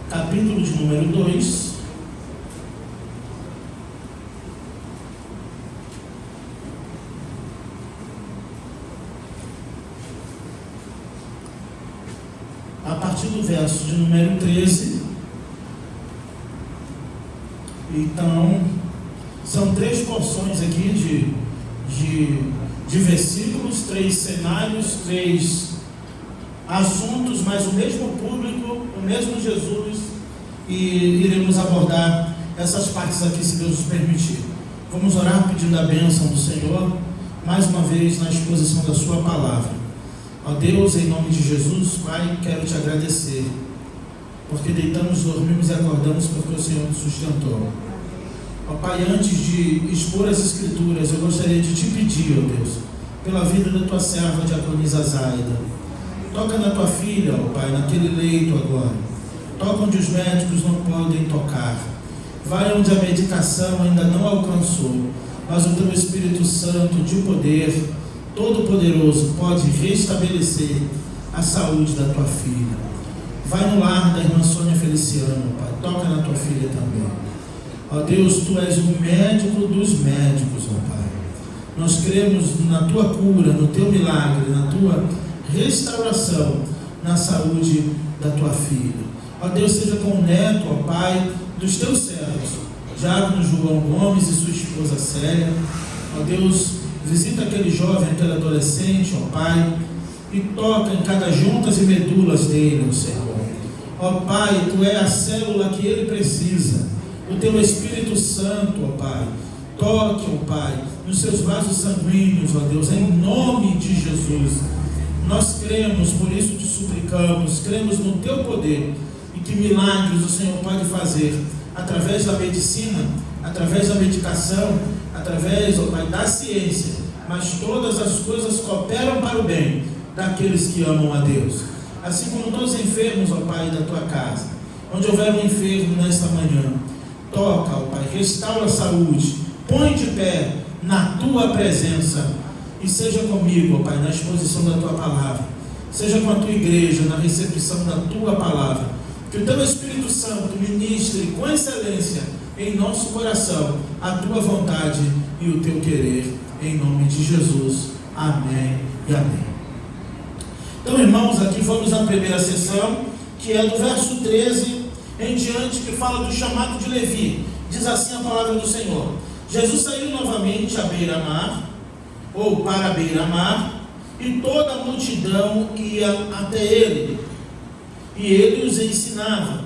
capítulo de número 2. A partir do verso de número 13. Então, são 3 porções aqui de versículos, 3 cenários, 3 assuntos, mas o mesmo público, o mesmo Jesus, e iremos abordar essas partes aqui, se Deus nos permitir. Vamos orar pedindo a bênção do Senhor, mais uma vez na exposição da sua palavra. Ó Deus, em nome de Jesus, Pai, quero te agradecer, porque deitamos, dormimos e acordamos porque o Senhor nos sustentou. Ó Pai, antes de expor as Escrituras, eu gostaria de te pedir, ó Deus, pela vida da tua serva Diaconisa Zaida. Toca na tua filha, ó Pai, naquele leito agora. Toca onde os médicos não podem tocar. Vai onde a medicação ainda não alcançou, mas o teu Espírito Santo de poder, todo-poderoso, pode restabelecer a saúde da tua filha. Vai no lar da irmã Sônia Feliciano, Pai. Toca na tua filha também. Ó Deus, tu és o médico dos médicos, ó Pai. Nós cremos na tua cura, no teu milagre, na tua restauração, na saúde da tua filha. Ó Deus, seja com o neto, ó Pai, dos teus servos, Diácono João Gomes e sua esposa Célia. Ó Deus, visita aquele jovem, aquele adolescente, ó Pai, e toca em cada juntas e medulas dele, ó Senhor. Ó Pai, tu é a célula que ele precisa. O teu Espírito Santo, ó Pai, toque, ó Pai, nos seus vasos sanguíneos, ó Deus, em nome de Jesus. Nós cremos, por isso te suplicamos, cremos no teu poder e que milagres o Senhor pode fazer através da medicina, através da medicação, através, ó Pai, da ciência, mas todas as coisas cooperam para o bem daqueles que amam a Deus. Assim como todos os enfermos, ó Pai, da tua casa, onde houver um enfermo nesta manhã, toca, ó Pai, restaura a saúde, põe de pé na tua presença e seja comigo, ó Pai, na exposição da tua palavra, seja com a tua igreja, na recepção da tua palavra, que o teu Espírito Santo ministre com excelência em nosso coração a tua vontade e o teu querer, em nome de Jesus, amém e amém. Então, irmãos, aqui vamos à primeira sessão, que é do verso 13 em diante, que fala do chamado de Levi. Diz assim a palavra do Senhor: Jesus saiu novamente à beira-mar, ou para a beira-mar, e toda a multidão ia até ele, e ele os ensinava.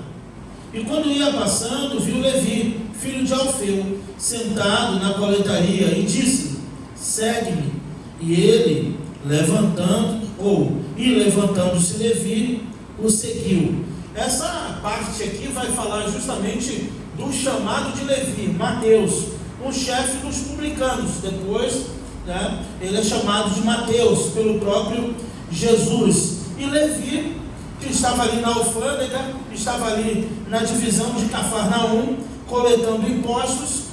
E quando ia passando, viu Levi, filho de Alfeu, sentado na coletaria, e disse: segue-me. E ele, levantando-se Levi, o seguiu. Essa parte aqui vai falar justamente do chamado de Levi, Mateus, um chefe dos publicanos. Depois, ele é chamado de Mateus pelo próprio Jesus. E Levi, que estava ali na alfândega, estava ali na divisão de Cafarnaum, coletando impostos,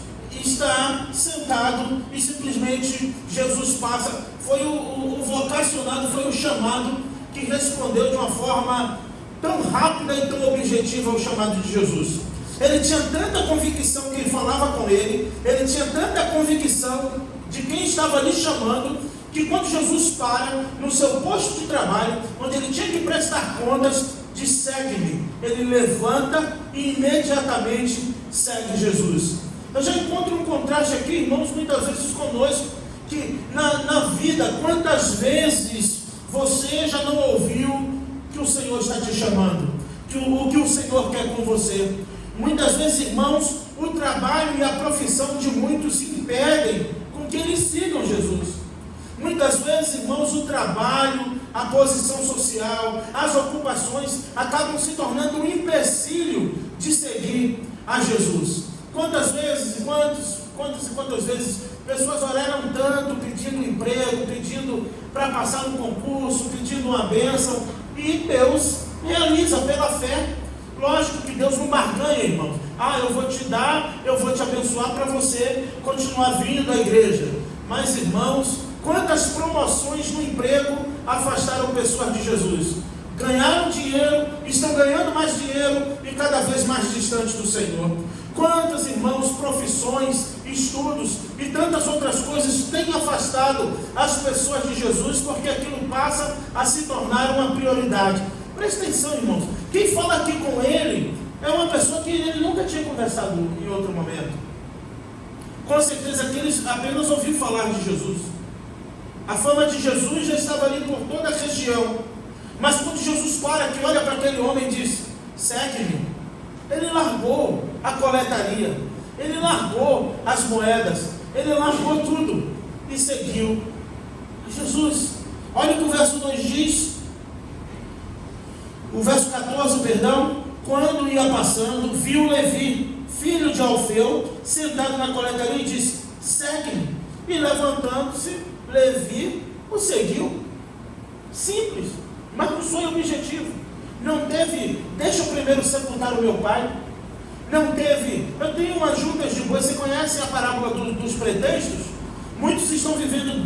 está sentado e simplesmente Jesus passa. Foi o vocacionado, foi o chamado que respondeu de uma forma tão rápida e tão objetiva ao chamado de Jesus. Ele tinha tanta convicção que ele falava com ele tinha tanta convicção de quem estava ali chamando, que quando Jesus para no seu posto de trabalho, onde ele tinha que prestar contas, de segue-me, ele levanta e imediatamente segue Jesus. Eu já encontro um contraste aqui, irmãos, muitas vezes conosco, que na vida, quantas vezes você já não ouviu que o Senhor está te chamando, o que o Senhor quer com você? Muitas vezes, irmãos, o trabalho e a profissão de muitos impedem com que eles sigam Jesus. Muitas vezes, irmãos, o trabalho, a posição social, as ocupações acabam se tornando um empecilho de seguir a Jesus. Quantas vezes, quantas vezes pessoas oraram tanto pedindo emprego, pedindo para passar no concurso, pedindo uma bênção, e Deus realiza pela fé. Lógico que Deus não barganha, irmãos. Eu vou te dar, eu vou te abençoar para você continuar vindo à igreja. Mas, irmãos, quantas promoções no emprego afastaram pessoas de Jesus? ganharam dinheiro, estão ganhando mais dinheiro e cada vez mais distantes do Senhor. Quantos irmãos, profissões, estudos e tantas outras coisas têm afastado as pessoas de Jesus, porque aquilo passa a se tornar uma prioridade. Presta atenção, irmãos, quem fala aqui com ele é uma pessoa que ele nunca tinha conversado em outro momento. Com certeza que ele apenas ouviu falar de Jesus. A fama de Jesus já estava ali por toda a região. Mas quando Jesus para aqui, olha para aquele homem e diz: segue-me. Ele largou a coletaria, ele largou as moedas, ele largou tudo e seguiu Jesus. Olha o que o verso 2 diz, o verso 14, perdão. Quando ia passando, viu Levi, filho de Alfeu, sentado na coletaria e disse: segue-me. E levantando-se, Levi o seguiu. Simples, mas não foi objetivo. Não teve, deixa eu primeiro sepultar o meu pai. Não teve, eu tenho umas juntas de boi. Você conhece a parábola dos pretextos? Muitos estão vivendo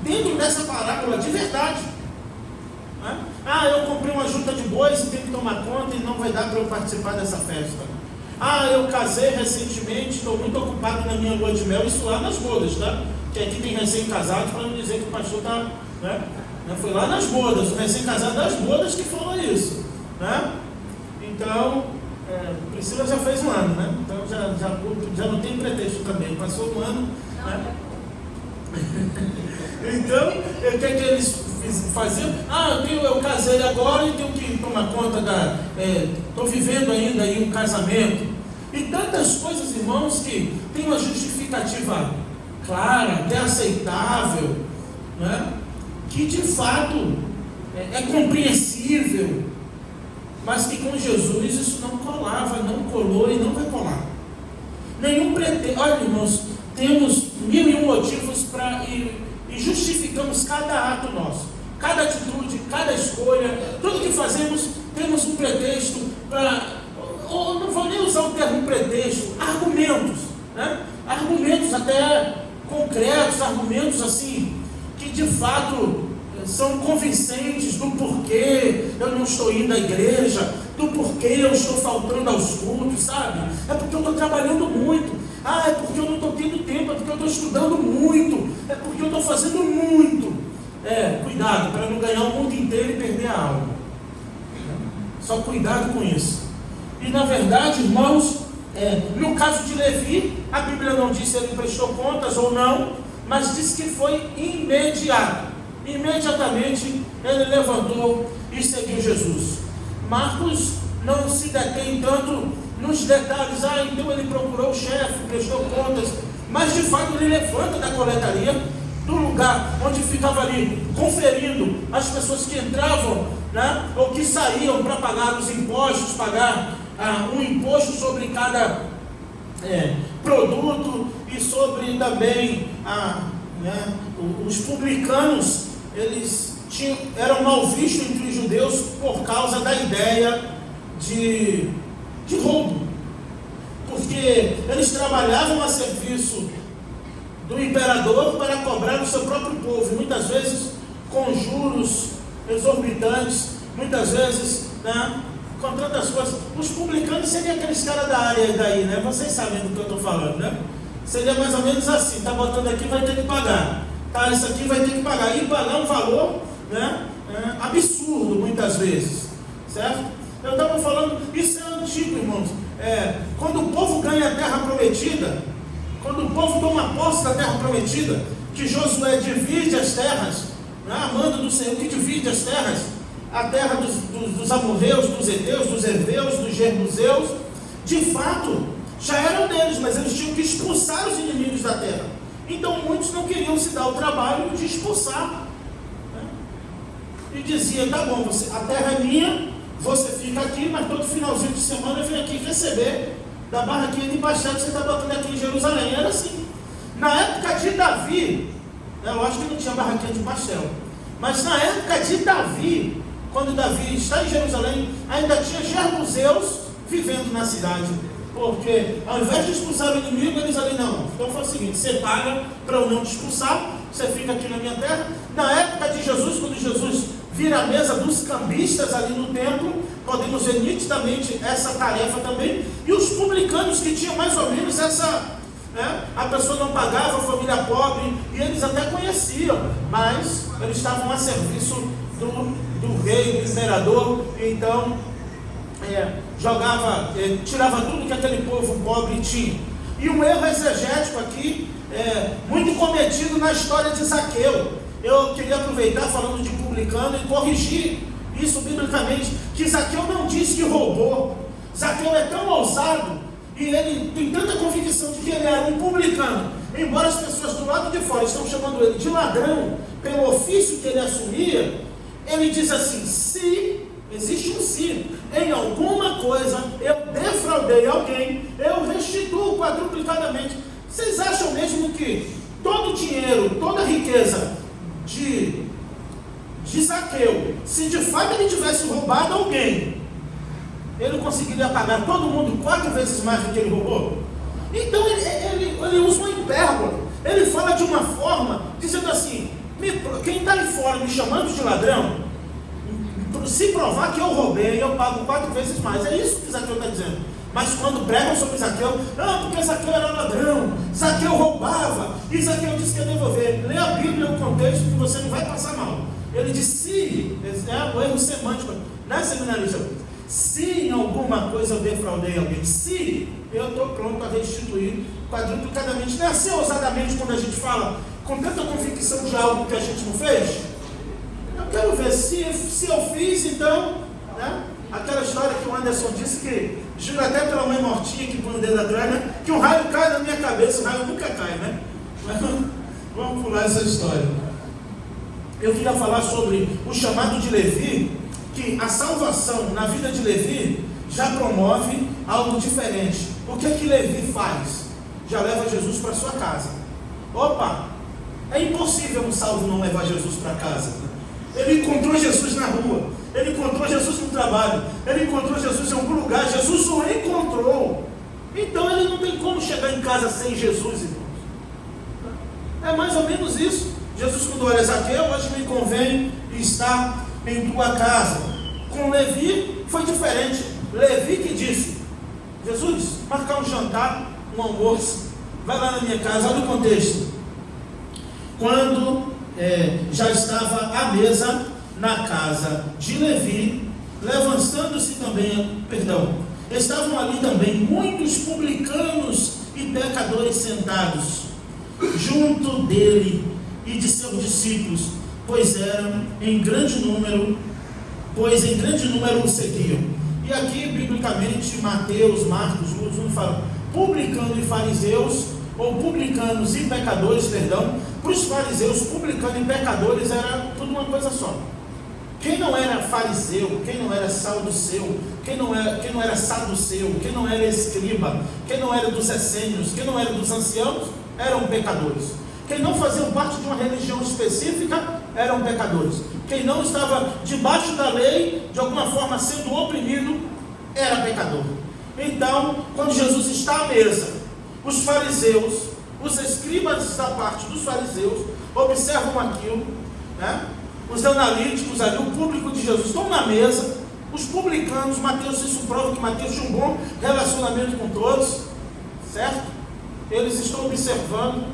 dentro dessa parábola de verdade. Eu comprei uma junta de bois e tenho que tomar conta e não vai dar para eu participar dessa festa. Eu casei recentemente, estou muito ocupado na minha lua de mel. Isso lá nas bodas, tá? Que aqui tem recém-casado, para não dizer que o pastor está, né? Foi lá nas bodas, o recém-casado das bodas que falou isso, né? Então, Priscila já fez um ano, né? Então já não tem pretexto também, passou um ano, né? Então, o que eles faziam? Eu casei agora e tenho que tomar conta estou vivendo ainda aí um casamento. E tantas coisas, irmãos, que tem uma justificativa clara, até aceitável, né? Que de fato é compreensível, mas que com Jesus isso não colava, não colou e não vai colar. Nenhum pretexto. Olha, irmãos, temos 1001 motivos e justificamos cada ato nosso, cada atitude, cada escolha, tudo que fazemos, temos um pretexto ou não vou nem usar o termo pretexto, argumentos, né? Argumentos até concretos, argumentos assim, que de fato são convincentes do porquê eu não estou indo à igreja, do porquê eu estou faltando aos cultos, sabe? É porque eu estou trabalhando muito, é porque eu não estou tendo tempo, é porque eu estou estudando muito, é porque eu estou fazendo muito. Cuidado para não ganhar o mundo inteiro e perder a alma. Só cuidado com isso. E na verdade, irmãos, no caso de Levi, a Bíblia não diz se ele prestou contas ou não, mas diz que foi imediato. Imediatamente ele levantou e seguiu Jesus. Marcos não se detém tanto nos detalhes. Então ele procurou o chefe, prestou contas, mas de fato ele levanta da coletaria, do lugar onde ficava ali conferindo as pessoas que entravam, né, ou que saíam para pagar os impostos, pagar um imposto sobre cada produto e sobre também os publicanos. Eles eram mal vistos entre os judeus por causa da ideia de roubo, porque eles trabalhavam a serviço do imperador para cobrar o seu próprio povo, muitas vezes com juros exorbitantes, muitas vezes, né, com tantas coisas. Os publicanos seriam aqueles caras da área daí, né? Vocês sabem do que eu estou falando, né? Seria mais ou menos assim: está botando aqui, vai ter que pagar, isso aqui vai ter que pagar, e pagar um valor, né, absurdo muitas vezes, certo? Eu estava falando, isso é antigo, irmãos. Quando o povo ganha a terra prometida, quando o povo toma posse da terra prometida, que Josué divide as terras, né, a mando do Senhor que divide as terras, a terra dos amorreus, dos heteus, dos heveus, dos jebuseus, de fato já eram deles, mas eles tinham que expulsar os inimigos da terra. Então muitos não queriam se dar o trabalho de expulsar, né? E dizia: tá bom, a terra é minha, você fica aqui, mas todo finalzinho de semana eu venho aqui receber da barraquinha de pastel que você está botando aqui em Jerusalém. Era assim. Na época de Davi, eu acho que não tinha barraquinha de pastel, mas na época de Davi, quando Davi está em Jerusalém, ainda tinha jebuseus vivendo na cidade, porque ao invés de expulsar o inimigo, eles ali: não, então foi o seguinte, você paga para eu não te expulsar, você fica aqui na minha terra. Na época de Jesus, quando Jesus vir à mesa dos cambistas ali no templo, podemos ver nitidamente essa tarefa também, e os publicanos que tinham mais ou menos essa, a pessoa não pagava, a família pobre, e eles até conheciam, mas eles estavam a serviço do rei, do imperador, então tirava tudo que aquele povo pobre tinha. E um erro exegético aqui, muito cometido na história de Zaqueu. Eu queria aproveitar, falando de publicano, e corrigir isso biblicamente, que Zaqueu não disse que roubou. Zaqueu é tão ousado, e ele tem tanta convicção de que ele era um publicano, embora as pessoas do lado de fora estão chamando ele de ladrão, pelo ofício que ele assumia. Ele diz assim: se, existe um se, em alguma coisa eu defraudei alguém, eu restituo quadruplicadamente. Vocês acham mesmo que todo o dinheiro, toda a riqueza de Zaqueu, se de fato ele tivesse roubado alguém, ele conseguiria pagar todo mundo 4 vezes mais do que ele roubou? Então ele usa uma hipérbole. Ele fala de uma forma, dizendo assim: quem está aí fora me chamando de ladrão, se provar que eu roubei, eu pago 4 vezes mais. É isso que Zaqueu está dizendo. Mas quando pregam sobre Zaqueu, não, porque Zaqueu era ladrão, Zaqueu roubava, e Zaqueu disse que ia devolver. Lê a Bíblia, o contexto, que você não vai passar mal. Ele disse: se, o erro semântico, né, seminarista? Se em alguma coisa eu defraudei alguém, se eu estou pronto a restituir quadruplicadamente. Não é assim ousadamente quando a gente fala com tanta convicção de algo que a gente não fez? Eu quero ver, se eu fiz, então, né? Aquela história que o Anderson disse, que jura até pela mãe mortinha que põe o dedo atrás, né? Que um raio cai na minha cabeça, o raio nunca cai, né? Mas vamos pular essa história. Eu queria falar sobre o chamado de Levi, que a salvação na vida de Levi já promove algo diferente. O que é que Levi faz? Já leva Jesus para sua casa. Opa! É impossível um salvo não levar Jesus para casa. Ele encontrou Jesus na rua, ele encontrou Jesus no trabalho, ele encontrou Jesus em algum lugar, Jesus o encontrou. Então ele não tem como chegar em casa sem Jesus, irmãos. É mais ou menos isso. Jesus mandou: olha, Zaqueu, hoje me convém estar em tua casa. Com Levi foi diferente. Levi que disse: Jesus, marcar um jantar, um almoço, vai lá na minha casa. Olha o contexto. Quando já estava à mesa na casa de Levi, levantando-se também, estavam ali também muitos publicanos e pecadores sentados junto dele e de seus discípulos, pois em grande número o seguiam. E aqui, biblicamente, Mateus, Marcos, Lucas, falam publicano e fariseus, ou publicanos e pecadores, para os fariseus, publicano e pecadores era tudo uma coisa só. Quem não era fariseu, quem não era saduceu, quem não era saduceu, quem não era escriba, quem não era dos essênios, quem não era dos anciãos, eram pecadores. Quem não fazia parte de uma religião específica, eram pecadores. Quem não estava debaixo da lei, de alguma forma sendo oprimido, era pecador. Então, quando Jesus está à mesa, os fariseus, os escribas da parte dos fariseus, observam aquilo, né? Os analíticos ali, o público de Jesus, estão na mesa. Os publicanos, Mateus, isso prova que Mateus tinha um bom relacionamento com todos, certo? Eles estão observando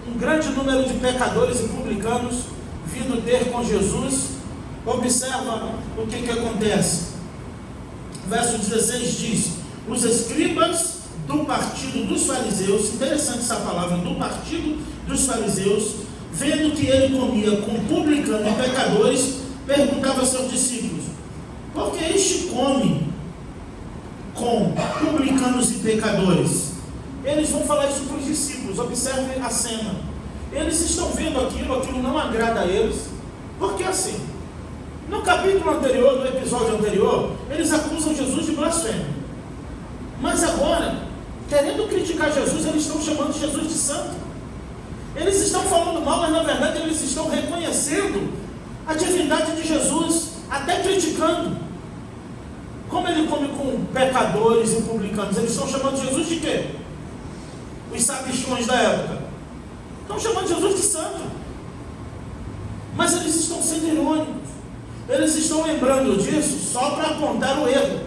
um grande número de pecadores e publicanos vindo ter com Jesus. Observa o que acontece. Verso 16 diz: os escribas do partido dos fariseus, interessante essa palavra, do partido dos fariseus, vendo que ele comia com publicanos e pecadores, perguntava aos seus discípulos: por que este come com publicanos e pecadores? Eles vão falar isso para os discípulos. Observem a cena. Eles estão vendo aquilo não agrada a eles, porque assim, no capítulo anterior, no episódio anterior, eles acusam Jesus de blasfêmia. Mas agora, querendo criticar Jesus, eles estão chamando Jesus de santo. Eles estão falando mal, mas na verdade eles estão reconhecendo a divindade de Jesus, até criticando. Como ele come com pecadores e publicanos, eles estão chamando Jesus de quê? Os sabichões da época estão chamando Jesus de santo. Mas eles estão sendo irônicos. eles estão lembrando disso só para apontar o erro,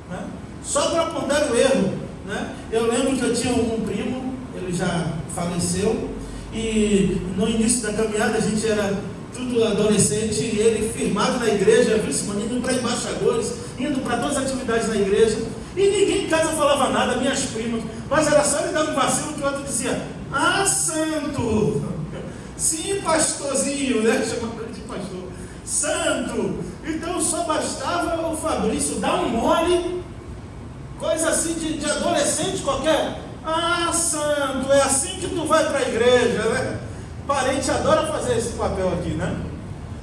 né? Só para apontar o erro, né? Eu lembro que eu tinha um primo, ele já faleceu, e no início da caminhada a gente era tudo adolescente, e ele firmado na igreja, viu esse menino indo para embaixadores, indo para todas as atividades na igreja, e ninguém em casa falava nada, minhas primas, mas era só ele dar um vacilo que o outro dizia: ah, santo, sim, pastorzinho, né? Chamava ele de pastor, santo. Então só bastava o Fabrício dar um mole, coisa assim de adolescente qualquer. Ah, santo, é assim que tu vai para a igreja, né? Parente adora fazer esse papel aqui, né?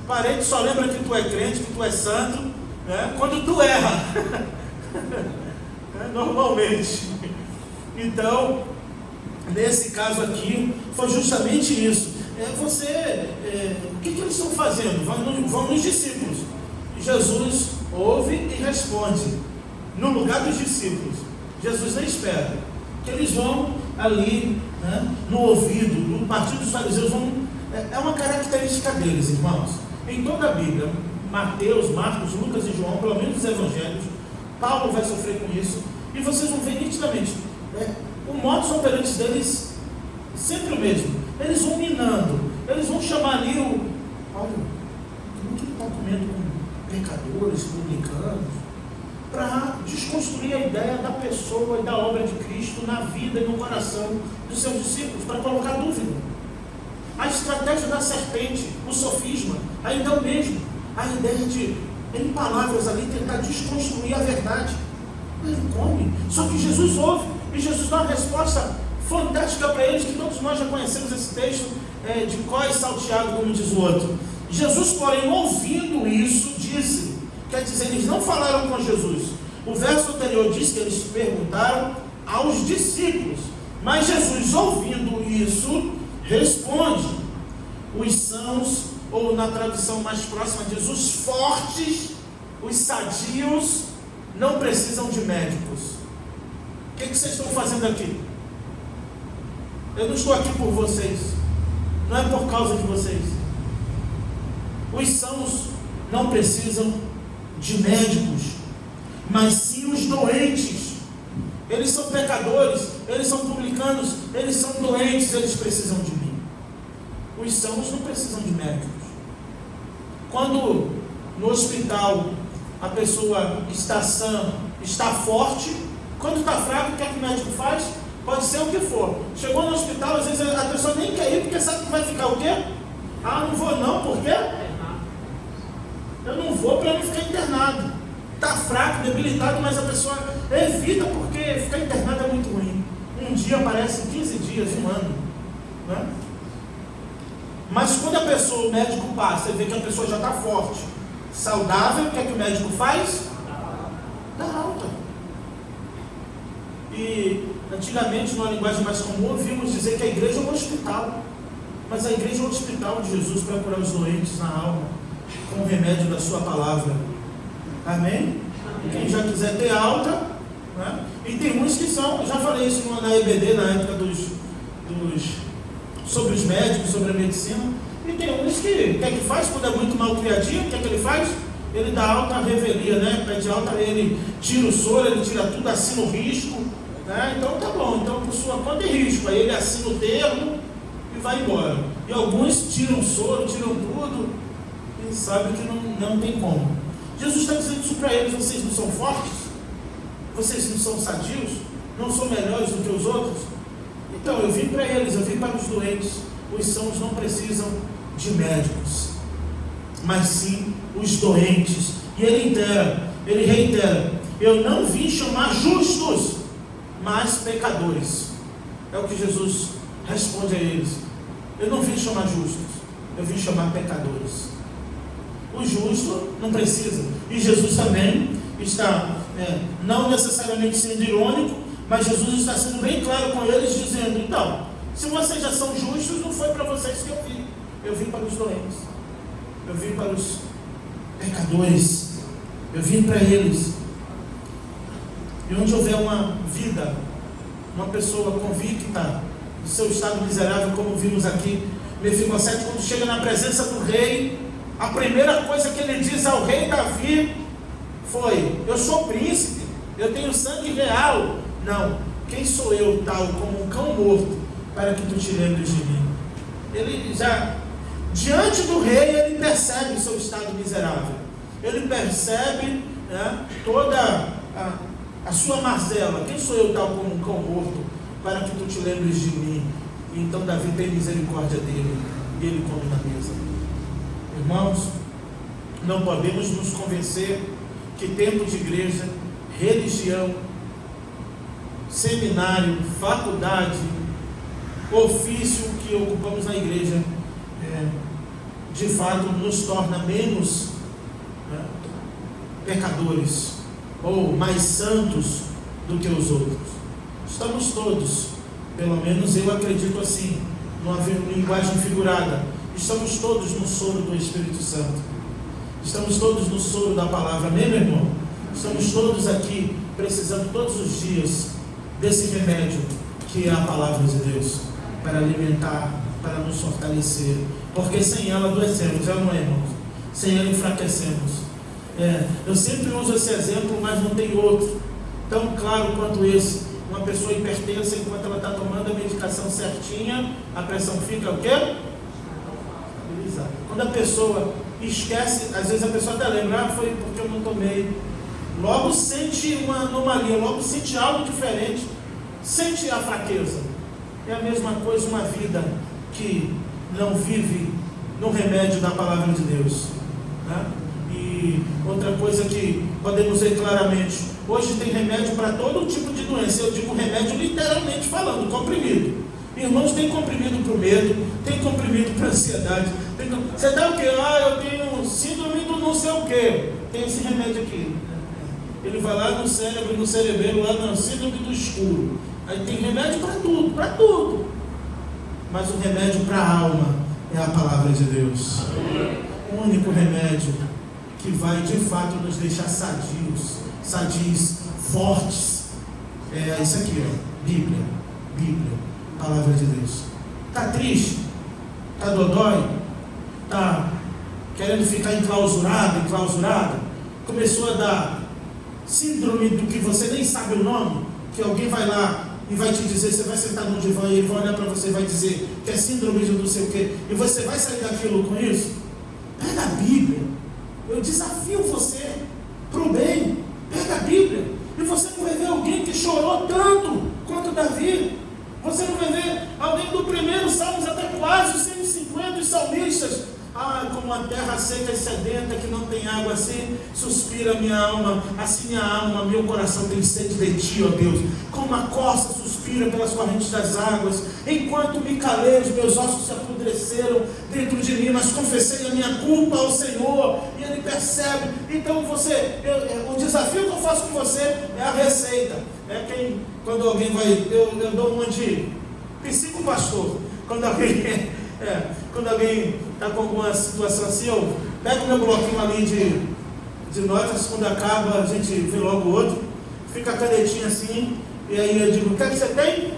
Parente só lembra que tu é crente, que tu é santo, né? Quando tu erra. Normalmente. Então, nesse caso aqui, foi justamente isso. O que eles estão fazendo? Vão nos discípulos. Jesus ouve e responde no lugar dos discípulos. Jesus nem espera que eles vão ali, né, no ouvido, no partido dos fariseus. É uma característica deles, irmãos. Em toda a Bíblia, Mateus, Marcos, Lucas e João, pelo menos os evangelhos, Paulo vai sofrer com isso, e vocês vão ver nitidamente, o modus operandi deles sempre o mesmo. Eles vão minando, eles vão chamar ali olha, como que ele está comendo com pecadores, publicanos, para desconstruir a ideia da pessoa e da obra de Cristo na vida e no coração dos seus discípulos, para colocar dúvida. A estratégia da serpente, o sofisma, ainda é o mesmo. A ideia de, em palavras ali, tentar desconstruir a verdade. Ele come, só que Jesus ouve, e Jesus dá uma resposta fantástica para eles, que todos nós já conhecemos esse texto de cor e salteado, como diz o outro. Jesus, porém, ouvindo isso, disse, quer dizer, eles não falaram com Jesus. O verso anterior diz que eles perguntaram aos discípulos, mas Jesus, ouvindo isso, responde: os sãos, ou na tradução mais próxima diz, os fortes, os sadios, não precisam de médicos. O que vocês estão fazendo aqui? Eu não estou aqui por vocês, não é por causa de vocês. Os sãos não precisam de médicos, mas sim os doentes. Eles são pecadores, eles são publicanos, eles são doentes, eles precisam de mim. Os sãos não precisam de médicos. Quando no hospital a pessoa está sã, está forte, quando está fraco, o que é que o médico faz? Pode ser o que for. Chegou no hospital, às vezes a pessoa nem quer ir, porque sabe que vai ficar o quê? Ah, não vou não, por quê? Eu não vou para não ficar internado. Está fraco, debilitado, mas a pessoa evita, porque ficar internado é muito ruim. Um dia parece 15 dias, um ano, né? Mas quando a pessoa, o médico passa e vê que a pessoa já está forte, saudável, o que é que o médico faz? Dá alta. E antigamente, numa linguagem mais comum, ouvimos dizer que a igreja é um hospital. Mas a igreja é um hospital de Jesus para curar os doentes na alma, com o remédio da sua palavra. Amém? Quem já quiser ter alta, né? E tem muitos que são, eu já falei isso na EBD, na época sobre os médicos, sobre a medicina, e tem uns que, o que é que faz quando é muito mal criadinho? O que é que ele faz? Ele dá alta à revelia, né? Pede alta, ele tira o soro, ele tira tudo, assina o risco, né? Então tá bom, então por sua conta é risco, aí ele assina o termo e vai embora. E alguns tiram o soro, tiram tudo, e sabem que não tem como. Jesus está dizendo isso para eles: vocês não são fortes? Vocês não são sadios? Não são melhores do que os outros? Então, eu vim para eles, eu vim para os doentes. Os sãos não precisam de médicos, mas sim os doentes. E ele reitera: eu não vim chamar justos, mas pecadores. É o que Jesus responde a eles. Eu não vim chamar justos, eu vim chamar pecadores. O justo não precisa. E Jesus também está, não necessariamente sendo irônico, mas Jesus está sendo bem claro com eles, dizendo: então, se vocês já são justos, não foi para vocês que eu vim. Eu vim para os doentes, eu vim para os pecadores, eu vim para eles. E onde houver uma vida, uma pessoa convicta do seu estado miserável, como vimos aqui, Mefibosete, quando chega na presença do rei, A primeira coisa que ele diz ao rei Davi foi: eu sou príncipe, eu tenho sangue real. Não, quem sou eu, tal como um cão morto, para que tu te lembres de mim? Ele já, diante do rei, ele percebe o seu estado miserável. Ele percebe, né, toda a sua mazela. Quem sou eu, tal como um cão morto, para que tu te lembres de mim? E então Davi tem misericórdia dele, e ele come na mesa. Irmãos, não podemos nos convencer que tempo de igreja, religião, seminário, faculdade, ofício que ocupamos na igreja, de fato nos torna menos pecadores ou mais santos do que os outros. Estamos todos, pelo menos eu acredito assim, numa linguagem figurada, estamos todos no soro do Espírito Santo. Estamos todos no soro da palavra, amém, meu irmão? Estamos todos aqui precisando todos os dias desse remédio que é a palavra de Deus, para alimentar, para nos fortalecer, porque sem ela adoecemos, já não é, irmãos? Sem ela enfraquecemos. Eu sempre uso esse exemplo, mas não tem outro tão claro quanto esse. Uma pessoa hipertensa, enquanto ela está tomando a medicação certinha, a pressão fica o quê? Estabilizada. Quando a pessoa esquece, às vezes a pessoa até lembra, foi porque eu não tomei. Logo sente uma anomalia, logo sente algo diferente, sente a fraqueza. É a mesma coisa uma vida que não vive no remédio da palavra de Deus, né? E outra coisa que podemos ver claramente, hoje tem remédio para todo tipo de doença. Eu digo remédio literalmente falando, comprimido. Irmãos, tem comprimido para o medo, tem comprimido para a ansiedade. Você dá o quê? Eu tenho síndrome do não sei o quê. Tem esse remédio aqui. Ele vai lá no cérebro, no cerebelo, lá na síndrome do escuro. Aí tem remédio para tudo, para tudo. Mas o remédio para a alma é a palavra de Deus. O único remédio que vai de fato nos deixar sadios, fortes. É isso aqui, ó. Bíblia, palavra de Deus. Está triste? Está dodói? Está querendo ficar enclausurada? Começou a dar síndrome do que você nem sabe o nome, que alguém vai lá e vai te dizer, você vai sentar no divã e ele vai olhar para você e vai dizer que é síndrome de não sei o quê, e você vai sair daquilo com isso? Pega a Bíblia. Eu desafio você para o bem. Pega a Bíblia e você não vai ver alguém que chorou tanto quanto Davi. Você não vai ver alguém do primeiro Salmos até quase os 150 os salmistas. Como a terra seca e sedenta que não tem água, assim suspira minha alma, assim minha alma, meu coração tem sede de ti, ó Deus. Como a corça suspira pelas correntes das águas, enquanto me calei, os meus ossos se apodreceram dentro de mim, mas confessei a minha culpa ao Senhor, e Ele percebe. Então o desafio que eu faço com você é a receita. Quando alguém vai, eu dou uma de psicopastor. Quando alguém está com alguma situação assim, eu pego o meu bloquinho ali de notas, quando acaba a gente vê logo o outro, fica a canetinha assim, e aí eu digo, o que é que você tem?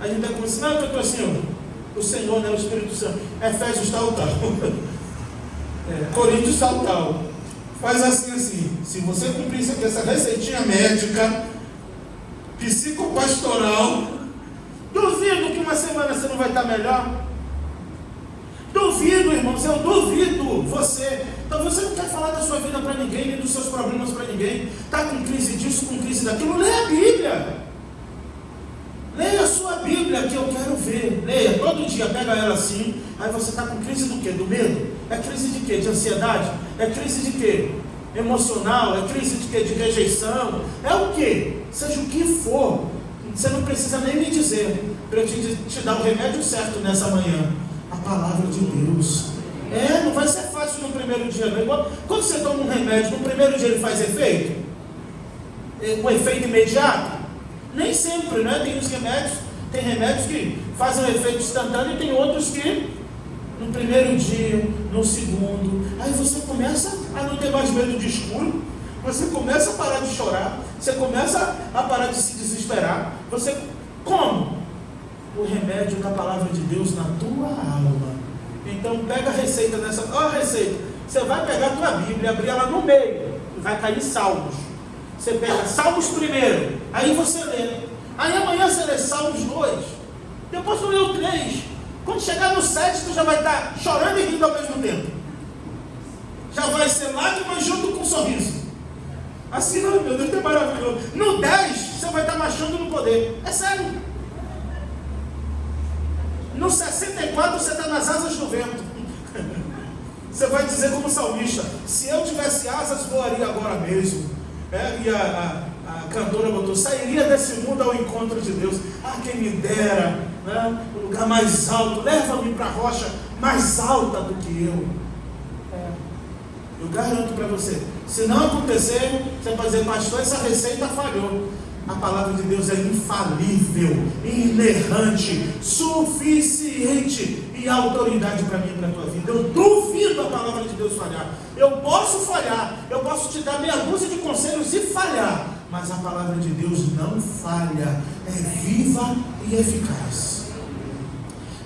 A gente está começando, não, eu estou assim, o Senhor, né, o Espírito Santo, Efésios tal, Coríntios tal, faz assim, se você cumprir isso aqui, essa receitinha médica, psicopastoral, duvido que uma semana você não vai estar melhor. Duvido, irmãos, eu duvido você. Então você não quer falar da sua vida para ninguém, nem dos seus problemas para ninguém. Está com crise disso, com crise daquilo. Leia a Bíblia. Leia a sua Bíblia que eu quero ver. Leia, todo dia, pega ela assim. Aí você está com crise do quê? Do medo? É crise de quê? De ansiedade? É crise de quê? Emocional? É crise de quê? De rejeição? É o quê? Seja o que for. Você não precisa nem me dizer para eu te dar o remédio certo nessa manhã. A palavra de Deus. Não vai ser fácil no primeiro dia, não. Igual quando você toma um remédio, no primeiro dia ele faz efeito? Um efeito imediato? Nem sempre, né? Tem remédios que fazem um efeito instantâneo e tem outros que no primeiro dia, no segundo, aí você começa a não ter mais medo de escuro, você começa a parar de chorar, você começa a parar de se desesperar. Como? O remédio da palavra de Deus na tua alma. Então pega a receita dessa. Olha a receita. Você vai pegar a tua Bíblia, abrir ela no meio, e vai cair Salmos. Você pega Salmos primeiro, aí você lê. Aí amanhã você lê Salmos 2, depois tu lê o 3. Quando chegar no 7, tu já vai estar chorando e rindo ao mesmo tempo. Já vai ser lágrimas junto com um sorriso. Assim, meu Deus, que maravilhoso. No 10, você vai estar marchando no poder. É sério. No 64, você está nas asas do vento. Você vai dizer como salmista: se eu tivesse asas, voaria agora mesmo. E a cantora botou: sairia desse mundo ao encontro de Deus. Ah, quem me dera, né? O lugar mais alto, leva-me para a rocha mais alta do que eu. Eu garanto para você, se não acontecer, você vai dizer: pastor, essa receita falhou. A palavra de Deus é infalível, inerrante, suficiente e autoridade para mim e para a tua vida. Eu duvido a palavra de Deus falhar. Eu posso falhar, eu posso te dar meia dúzia de conselhos e falhar, mas a palavra de Deus não falha, é viva e eficaz.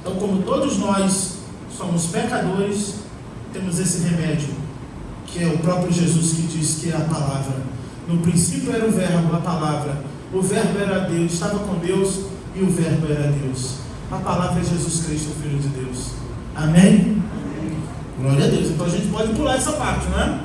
Então, como todos nós somos pecadores, temos esse remédio, que é o próprio Jesus que diz que é a palavra. No princípio era o verbo, a palavra. O verbo era Deus, estava com Deus e o verbo era Deus. A palavra é Jesus Cristo, o Filho de Deus. Amém? Amém. Glória a Deus. Então a gente pode pular essa parte, não é?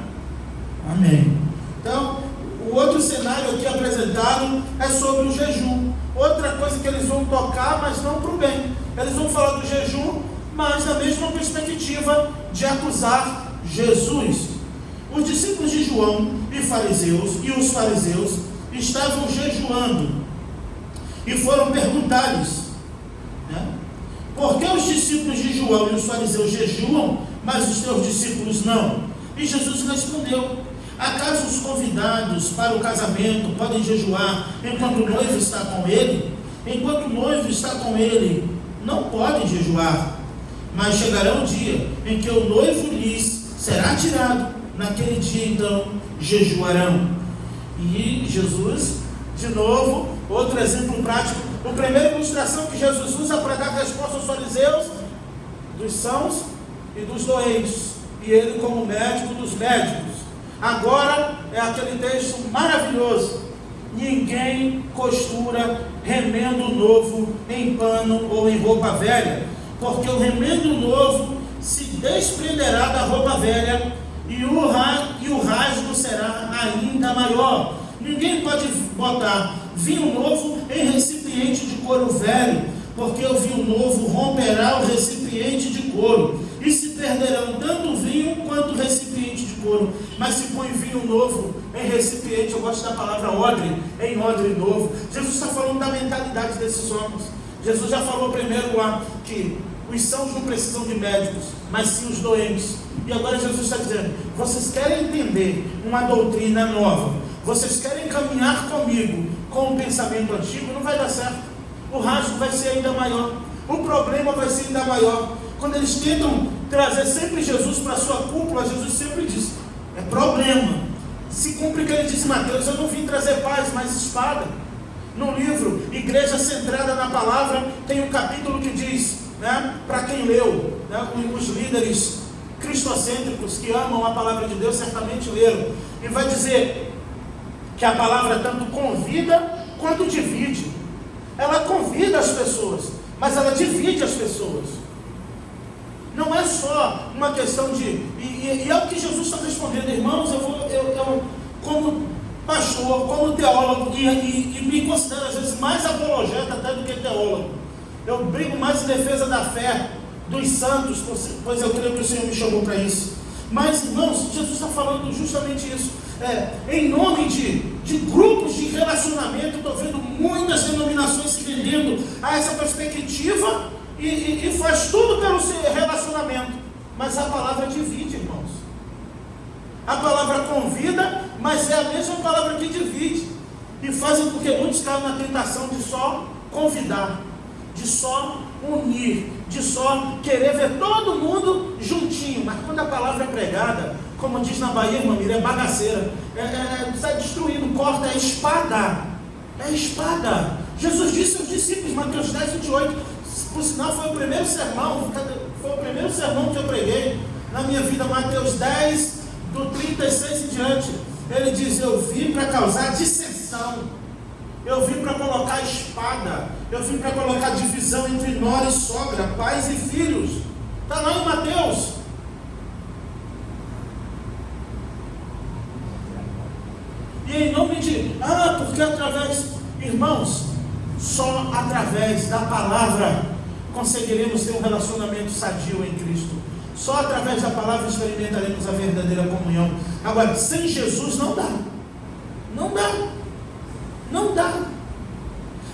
Amém. Então, o outro cenário aqui apresentado é sobre o jejum. Outra coisa que eles vão tocar, mas não para o bem. Eles vão falar do jejum, mas na mesma perspectiva de acusar Jesus. Os discípulos de João e os fariseus estavam jejuando e foram perguntar-lhes, né? Por que os discípulos de João e os fariseus jejuam, mas os teus discípulos não? E Jesus respondeu: acaso os convidados para o casamento podem jejuar enquanto o noivo está com ele? Enquanto o noivo está com ele, não podem jejuar. Mas chegará o dia em que o noivo lhes será tirado. Naquele dia, então, jejuarão. E Jesus, de novo, outro exemplo prático. A primeira ilustração que Jesus usa para dar resposta aos fariseus, dos sãos e dos doentes. E ele como médico dos médicos. Agora é aquele texto maravilhoso: ninguém costura remendo novo em pano ou em roupa velha, porque o remendo novo se desprenderá da roupa velha e o rasgo será ainda maior. Ninguém pode botar vinho novo em recipiente de couro velho, porque o vinho novo romperá o recipiente de couro, e se perderão tanto o vinho quanto o recipiente de couro. Mas se põe vinho novo em recipiente, eu gosto da palavra odre, em odre novo. Jesus está falando da mentalidade desses homens. Jesus já falou primeiro lá que os sãos não precisam de médicos, mas sim os doentes. E agora Jesus está dizendo: vocês querem entender uma doutrina nova, vocês querem caminhar comigo com o pensamento antigo, não vai dar certo. O rasgo vai ser ainda maior, o problema vai ser ainda maior. Quando eles tentam trazer sempre Jesus para a sua cúpula, Jesus sempre diz: é problema. Se cumpre o que ele disse em Mateus: eu não vim trazer paz, mas espada. No livro Igreja Centrada na Palavra, tem um capítulo que diz, né, para quem leu, né, os líderes cristocêntricos que amam a palavra de Deus certamente leram, e vai dizer que a palavra tanto convida quanto divide. Ela convida as pessoas, mas ela divide as pessoas. Não é só uma questão de... E é o que Jesus está respondendo, irmãos. Eu como pastor, como teólogo, e me considero às vezes mais apologeta até do que teólogo. Eu brigo mais em defesa da fé dos santos, pois eu creio que o Senhor me chamou para isso. Mas, irmãos, Jesus está falando justamente isso. Em nome de grupos de relacionamento, estou vendo muitas denominações se vendendo a essa perspectiva e faz tudo pelo seu relacionamento. Mas a palavra divide, irmãos. A palavra convida, mas é a mesma palavra que divide. E fazem com que muitos caem na tentação de só convidar, de só unir, de só querer ver todo mundo juntinho. Mas quando a palavra é pregada, como diz na Bahia, irmã Mira, é bagaceira, sai destruindo, corta, é espada. É espada. Jesus disse aos discípulos, Mateus 10, 28, por sinal foi o primeiro sermão que eu preguei, na minha vida. Mateus 10, do 36 em diante, ele diz: eu vim para causar dissensão, eu vim para colocar espada, eu vim para colocar divisão entre nora e sogra, pais e filhos. Está lá em Mateus. E em nome de, porque através, irmãos, só através da palavra conseguiremos ter um relacionamento sadio em Cristo. Só através da palavra experimentaremos a verdadeira comunhão. Agora, sem Jesus não dá. Não dá. Não dá.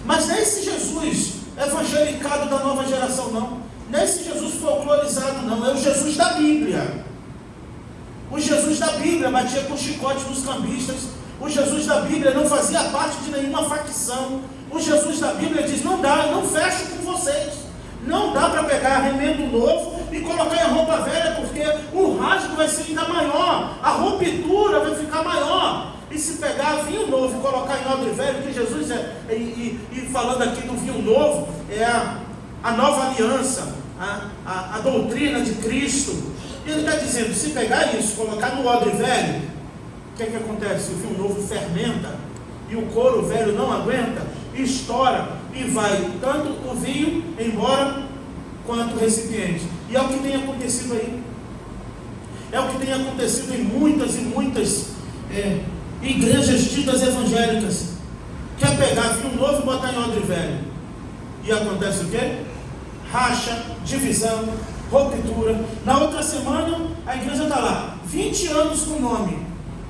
Mas não é esse Jesus evangelicado da nova geração, não. Não é esse Jesus folclorizado, não. É o Jesus da Bíblia. O Jesus da Bíblia batia com chicote nos cambistas. O Jesus da Bíblia não fazia parte de nenhuma facção. O Jesus da Bíblia diz: não dá, eu não fecho com vocês. Não dá para pegar remendo novo e colocar em roupa velha, porque o rasgo vai ser ainda maior, a ruptura vai ficar maior. E se pegar vinho novo e colocar em odre velho, que Jesus e falando aqui do vinho novo, é a nova aliança, a doutrina de Cristo. E ele está dizendo: se pegar isso, colocar no odre velho, o que acontece? O vinho novo fermenta e o couro velho não aguenta, estoura e vai tanto o vinho embora quanto o recipiente. E é o que tem acontecido aí. É o que tem acontecido em muitas e muitas igrejas ditas evangélicas. Quer pegar vinho novo e botar em odre velho. E acontece o quê? Racha, divisão, ruptura. Na outra semana a igreja está lá, 20 anos com o nome.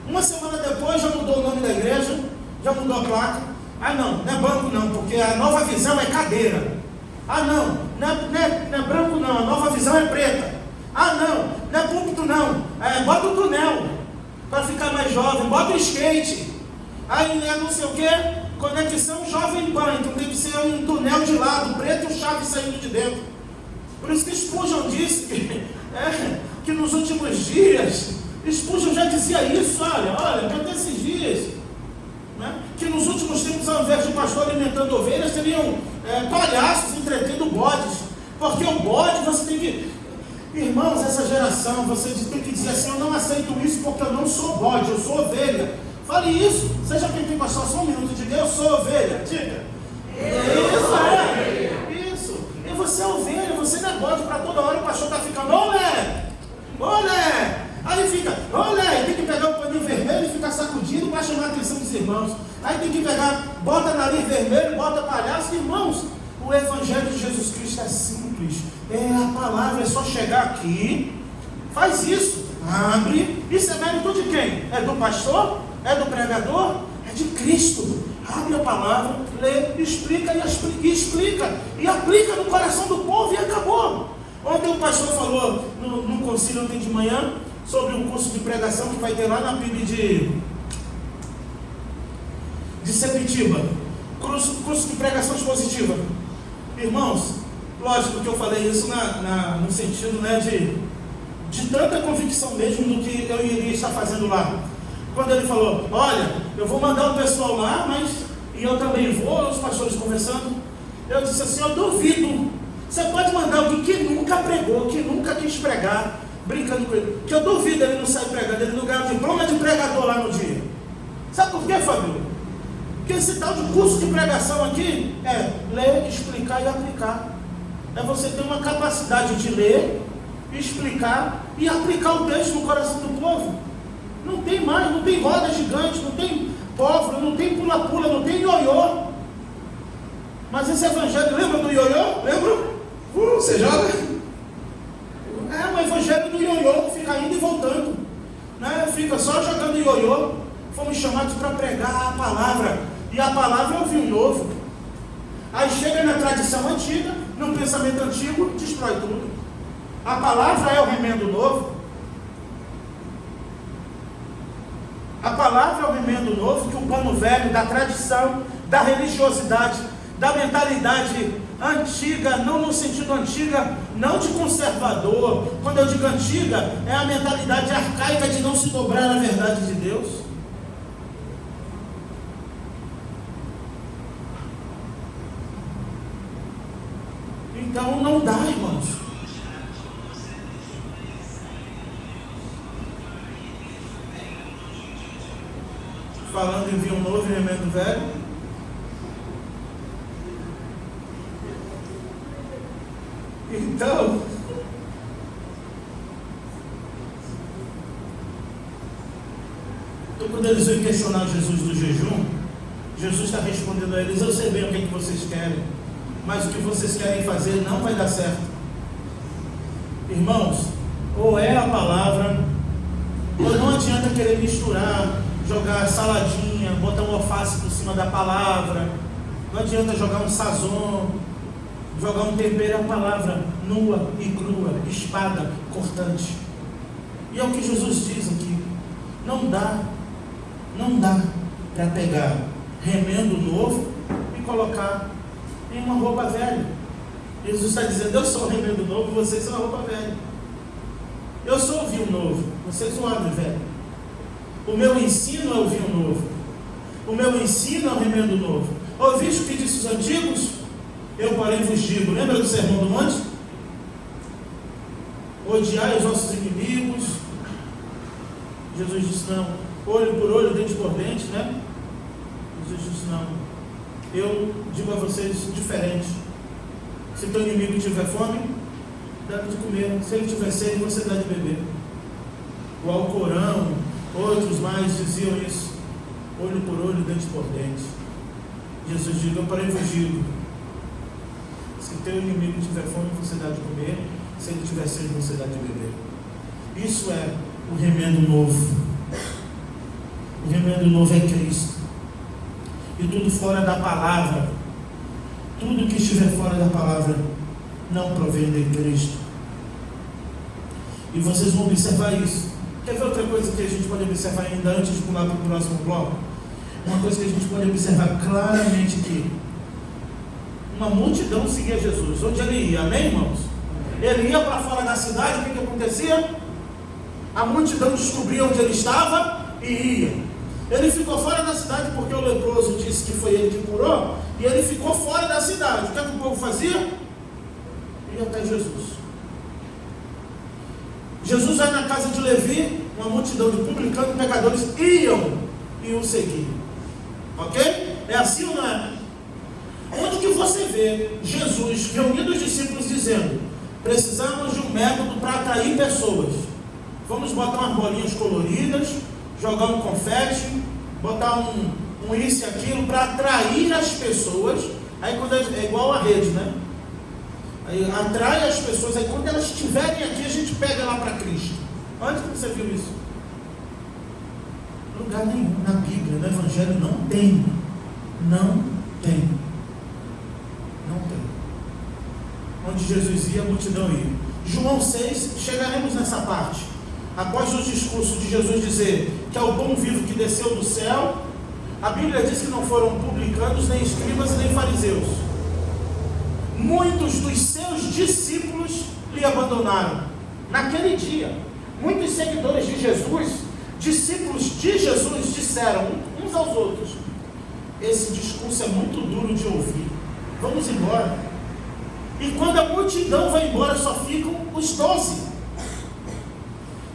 Uma semana depois já mudou o nome da igreja, já mudou a placa. Não é banco não, porque a nova visão é cadeira. Não é branco não, a nova visão é preta. Não é púlpito não, bota o túnel, para ficar mais jovem, bota o skate. Aí é não sei o que, conexão Jovem Pan, então tem que ser um túnel de lado, preto e o chave saindo de dentro. Por isso que Spurgeon disse que nos últimos dias, Spurgeon já dizia isso, olha, até esses dias, né, que nos últimos tempos, ao invés de pastor alimentando ovelhas, teriam palhaços entretendo bodes, porque o bode você tem que, irmãos, essa geração, você tem que dizer assim: eu não aceito isso porque eu não sou bode, eu sou ovelha. Fale isso, seja quem tem pastor, só um minuto, diga: eu sou ovelha, diga. Isso, e você é ovelha, você não é bode para toda hora o pastor está ficando: olé, aí fica, olé, tem que pegar o paninho vermelho e ficar sacudindo para chamar a atenção dos irmãos. Aí tem que pegar, bota nariz vermelho, bota palhaço. Irmãos, o evangelho de Jesus Cristo é simples, a palavra, é só chegar aqui, faz isso, abre. Isso é mérito de quem? É do pastor? É do pregador? É de Cristo. Abre a palavra, lê, explica e aplica no coração do povo e acabou. Ontem o pastor falou no concílio ontem de manhã sobre um curso de pregação que vai ter lá na PIB de Sepitiba, curso de pregação expositiva. Irmãos, lógico que eu falei isso no sentido, né, de tanta convicção mesmo do que eu iria estar fazendo lá. Quando ele falou: olha, eu vou mandar o pessoal lá, e eu também vou, os pastores conversando, eu disse assim: eu duvido, você pode mandar alguém que nunca pregou, que nunca quis pregar, brincando com ele, que eu duvido ele não sair pregando, ele não ganha o diploma de pregador lá no dia. Sabe por quê, Fabio? Porque esse tal de curso de pregação aqui é ler, explicar e aplicar. É você ter uma capacidade de ler, explicar e aplicar o texto no coração do povo. Não tem mais, não tem roda gigante, não tem pólvora, não tem pula-pula, não tem ioiô. Mas esse evangelho, lembra do ioiô? Lembra? Você joga? É o evangelho do ioiô, que fica indo e voltando, né? Fica só jogando ioiô. Fomos chamados para pregar a palavra, e a palavra é o vinho novo. Aí chega na tradição antiga, num pensamento antigo, destrói tudo. A palavra é o remendo novo. A palavra é o remendo novo, que o pano velho da tradição, da religiosidade, da mentalidade antiga, não no sentido antiga, não de conservador. Quando eu digo antiga, é a mentalidade arcaica de não se dobrar à verdade de Deus. Então não dá, irmãos. falando em vinho novo e remendo velho? Então, quando eles vêm questionar Jesus do jejum, Jesus está respondendo a eles: eu sei bem o que vocês querem, mas o que vocês querem fazer não vai dar certo. Irmãos, ou é a palavra, ou não adianta querer misturar, jogar saladinha, botar um alface por cima da palavra, não adianta jogar um sazon, jogar um tempero. A palavra nua e crua, espada cortante. E é o que Jesus diz aqui: não dá para pegar remendo novo e colocar em uma roupa velha. Jesus está dizendo: eu sou o remendo novo, vocês são a roupa velha. Eu sou o vinho novo, vocês o odre velho. O meu ensino é o vinho novo, o meu ensino é o remendo novo. Ouviste o que disse os antigos? Eu, porém, vos digo. Lembra do sermão do monte? Odiai os vossos inimigos. Jesus disse: não. Olho por olho, dente por dente, né? Jesus disse: não. Eu digo a vocês diferente. Se teu inimigo tiver fome, dá de comer. Se ele tiver sede, você dá de beber. O Alcorão, outros mais diziam isso: olho por olho, dente por dente. Jesus diz: eu porém vos digo, se teu inimigo tiver fome, você dá de comer. Se ele tiver sede, você dá de beber. Isso é o remendo novo. O remendo novo é Cristo. E tudo fora da palavra, tudo que estiver fora da palavra, não provém de Cristo. E vocês vão observar isso. Quer ver outra coisa que a gente pode observar ainda antes de pular para o próximo bloco? Uma coisa que a gente pode observar claramente aqui: uma multidão seguia Jesus, onde ele ia, amém, irmãos? Ele ia para fora da cidade, o que acontecia? A multidão descobria onde ele estava e ia. Ele ficou fora da cidade porque o leproso disse que foi ele que curou, e ele ficou fora da cidade. O que o povo fazia? Ia até Jesus. Jesus vai na casa de Levi, uma multidão de publicanos e pecadores iam e o seguiam. Ok? É assim ou não é? Onde que você vê Jesus reunindo os discípulos dizendo: precisamos de um método para atrair pessoas. Vamos botar umas bolinhas coloridas, jogar um confete, botar um isso e aquilo para atrair as pessoas. Aí quando é igual a rede, né? Aí atrai as pessoas, aí quando elas estiverem aqui, a gente pega lá para Cristo. Onde que você viu isso? Lugar nenhum, na Bíblia, no Evangelho não tem. Não tem. Não tem. Onde Jesus ia, a multidão ia. João 6, chegaremos nessa parte. Após o discurso de Jesus dizer que é o pão vivo que desceu do céu, a Bíblia diz que não foram publicanos, nem escribas, nem fariseus. Muitos dos seus discípulos lhe abandonaram. Naquele dia, muitos seguidores de Jesus, discípulos de Jesus, disseram uns aos outros: esse discurso é muito duro de ouvir, vamos embora. E quando a multidão vai embora, só ficam os 12.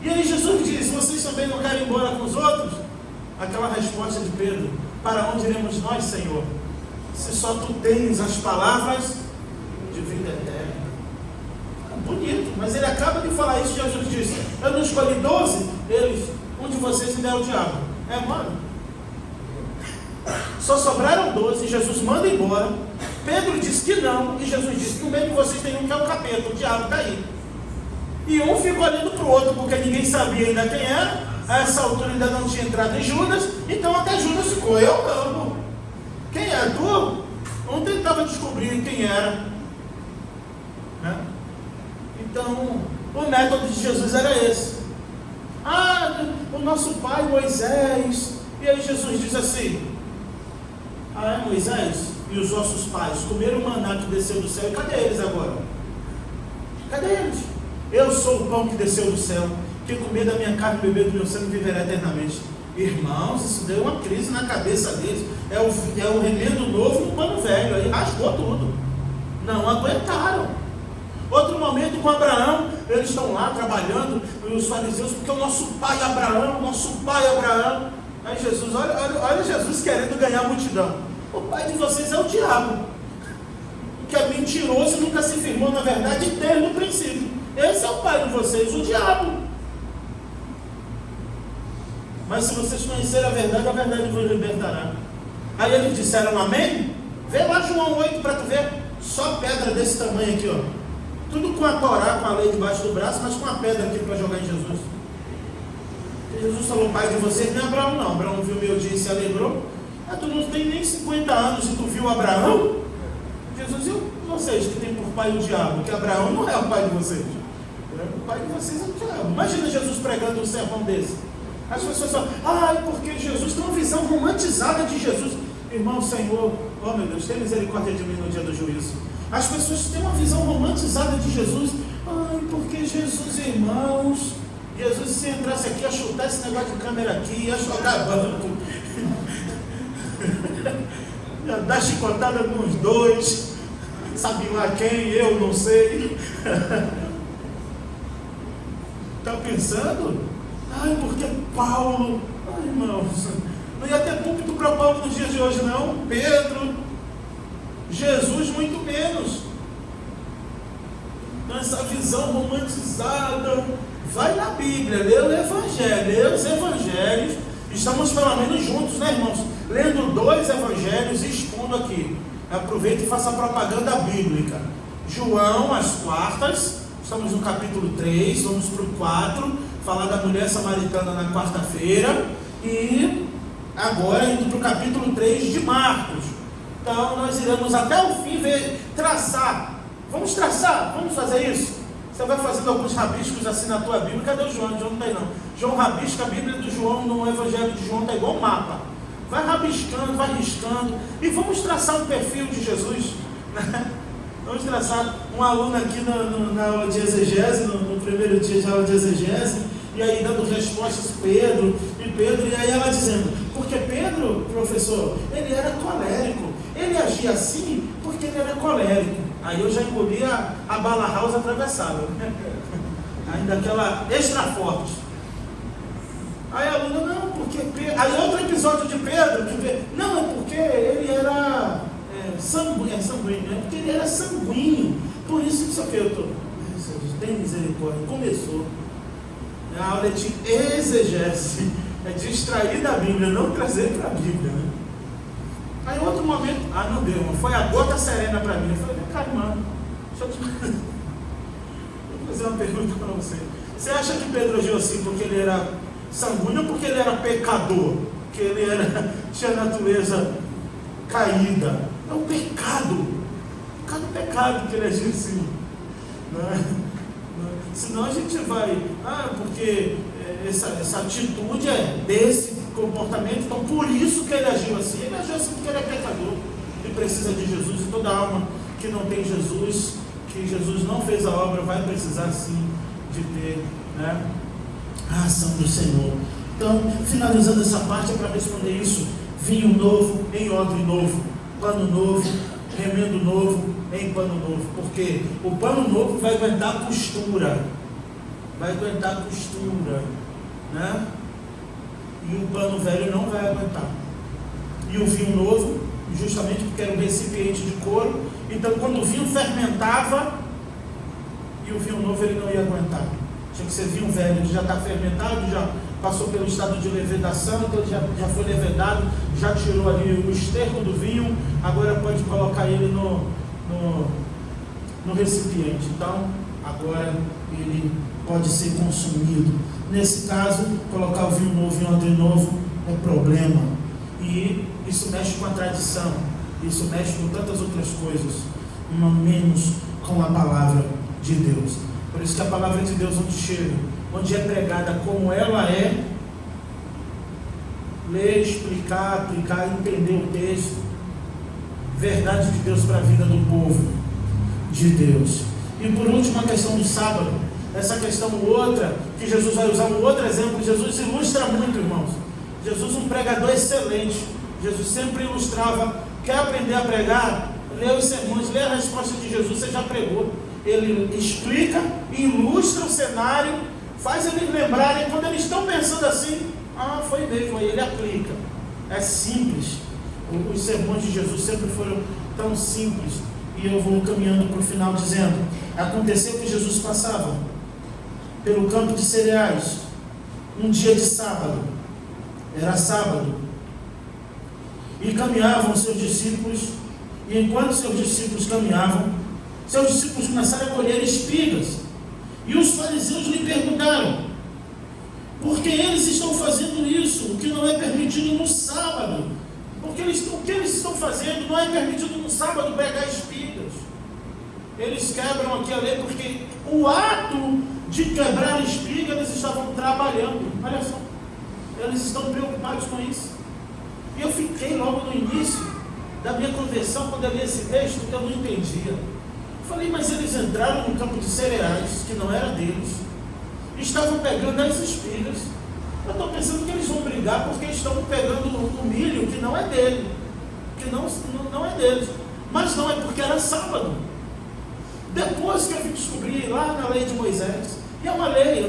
E aí Jesus diz: vocês também não querem ir embora com os outros? Aquela resposta de Pedro: para onde iremos nós, Senhor? Se só tu tens as palavras de vida eterna. Bonito, mas ele acaba de falar isso. Jesus disse: eu não escolhi 12. Eles: um de vocês ainda é o diabo. É, mano. Só sobraram 12. Jesus manda embora. Pedro disse que não. E Jesus disse que no meio de vocês tem um que é o capeta, o diabo está aí. E um ficou olhando para o outro, porque ninguém sabia ainda quem era. A essa altura ainda não tinha entrado em Judas. Então até Judas ficou: eu não. Quem é tu? Um tentava descobrir quem era, né? Então o método de Jesus era esse: o nosso pai Moisés. E aí Jesus diz assim: é Moisés e os vossos pais comeram o maná que desceu do céu, e cadê eles agora? Cadê eles? Eu sou o pão que desceu do céu. Quem comer da minha carne e beber do meu sangue viverá eternamente. Irmãos, isso deu uma crise na cabeça deles. É o remendo novo no pano velho. Aí rasgou tudo. Não aguentaram. Outro momento com Abraão, eles estão lá trabalhando, os fariseus, porque o nosso pai Abraão, Aí Jesus, olha Jesus querendo ganhar a multidão. O pai de vocês é o diabo, que é mentiroso e nunca se firmou na verdade desde o princípio. Esse é o pai de vocês, o diabo. Mas se vocês conhecerem a verdade vos libertará. Aí eles disseram amém. Vê lá João 8 para tu ver. Só pedra desse tamanho aqui, ó. Tudo com a Torá, com a lei debaixo do braço, mas com a pedra aqui para jogar em Jesus. E Jesus falou, pai de vocês não é Abraão não. Abraão viu meu dia e se alegrou. Ah, tu não tem nem 50 anos e tu viu Abraão? Jesus, e vocês que tem por pai o diabo? Que Abraão não é o pai de vocês. O pai de vocês é o diabo. Imagina Jesus pregando um sermão desse. As pessoas falam, porque Jesus tem uma visão romantizada de Jesus. Irmão, Senhor, oh meu Deus, tem misericórdia de mim no dia do juízo. As pessoas têm uma visão romantizada de Jesus. Porque Jesus, irmãos, Jesus se entrasse aqui, ia chutar esse negócio de câmera aqui, ia jogar banco, ia dar chicotada nos dois, sabe lá quem, eu não sei. Está pensando? Porque Paulo, irmãos, não ia ter púlpito para Paulo nos dias de hoje não, Pedro, Jesus muito menos. Então essa visão romantizada, vai na Bíblia, lê o Evangelho, lê os Evangelhos, estamos pelo menos juntos, né irmãos, lendo 2 Evangelhos e expondo aqui. Aproveita e faça propaganda bíblica. João, às quartas, estamos no capítulo 3, vamos para o 4, falar da mulher samaritana na quarta-feira, e agora indo para o capítulo 3 de Marcos. Então nós iremos até o fim traçar. Vamos traçar? Vamos fazer isso? Você vai fazendo alguns rabiscos assim na tua Bíblia. Cadê o João? João não tem não. João rabisca a Bíblia do João no Evangelho de João, está igual um mapa. Vai rabiscando, vai riscando, e vamos traçar um perfil de Jesus, né? Vamos traçar um aluno aqui na aula de exegese, no primeiro dia de aula de exegese, e aí dando respostas Pedro, e aí ela dizendo, porque Pedro, professor, ele era colérico, ele agia assim porque ele era colérico. Aí eu já engoli a bala house atravessada, ainda aquela extra forte. Aí a aluna, não, porque Pedro, aí outro episódio de Pedro, não, é porque ele era sanguíneo, é porque ele era sanguíneo, por isso que só que eu estou, tem misericórdia, começou. A aula é de exegese, é de extrair da Bíblia, não trazer para a Bíblia, né? Aí outro momento, não deu, foi a gota serena para mim. Eu falei, vem cá, irmão, deixa eu fazer uma pergunta para você. Você acha que Pedro agiu assim porque ele era sanguíneo ou porque ele era pecador? Porque ele tinha natureza caída? É o pecado. Pecado que ele agiu assim. Senão a gente vai, porque essa atitude é desse comportamento, então por isso que ele agiu assim. Ele agiu assim porque ele é pecador e precisa de Jesus, e toda alma que não tem Jesus, que Jesus não fez a obra, vai precisar sim de ter, né, a ação do Senhor. Então, finalizando essa parte, é para responder isso: vinho novo em odre novo, pano novo, remendo novo em pano novo, porque o pano novo vai aguentar a costura, né? E o pano velho não vai aguentar. E o vinho novo, justamente porque era um recipiente de couro, então quando o vinho fermentava, e o vinho novo ele não ia aguentar. Tinha que ser vinho velho, que já está fermentado, já passou pelo estado de levedação, então ele já foi levedado, já tirou ali o esterco do vinho, agora pode colocar ele no recipiente. Então, agora ele pode ser consumido. Nesse caso, colocar o vinho novo em odre novo é problema. E isso mexe com a tradição, isso mexe com tantas outras coisas, não menos com a palavra de Deus. Por isso que a palavra de Deus, onde chega, onde é pregada como ela é, ler, explicar, aplicar, entender o texto, verdade de Deus para a vida do povo de Deus. E por último, a questão do sábado, essa questão outra, que Jesus vai usar um outro exemplo. Jesus ilustra muito, irmãos. Jesus um pregador excelente. Jesus sempre ilustrava. Quer aprender a pregar? Lê os sermões, lê a resposta de Jesus, você já pregou. Ele explica, ilustra o cenário, faz eles lembrarem, quando eles estão pensando assim, Ah, foi mesmo, aí ele aplica. É simples. Os sermões de Jesus sempre foram tão simples. E eu vou caminhando para o final dizendo: aconteceu que Jesus passava pelo campo de cereais um dia de sábado, era sábado, e caminhavam seus discípulos, e enquanto seus discípulos caminhavam, seus discípulos começaram a colher espigas, e os fariseus lhe perguntaram: por que eles estão fazendo isso, o que não é permitido no sábado? Porque o que eles estão fazendo não é permitido no sábado pegar espigas. Eles quebram aqui a lei porque o ato de quebrar espiga, eles estavam trabalhando. Olha só, eles estão preocupados com isso. E eu fiquei logo no início da minha conversão, quando eu li esse texto, eu não entendia. Eu falei, mas eles entraram no campo de cereais, que não era deles, estavam pegando as espigas. Eu estou pensando que eles vão brigar porque estão pegando o milho que não é dele, que não é deles. Mas não, é porque era sábado. Depois que eu vim descobrir lá na lei de Moisés, e é uma lei,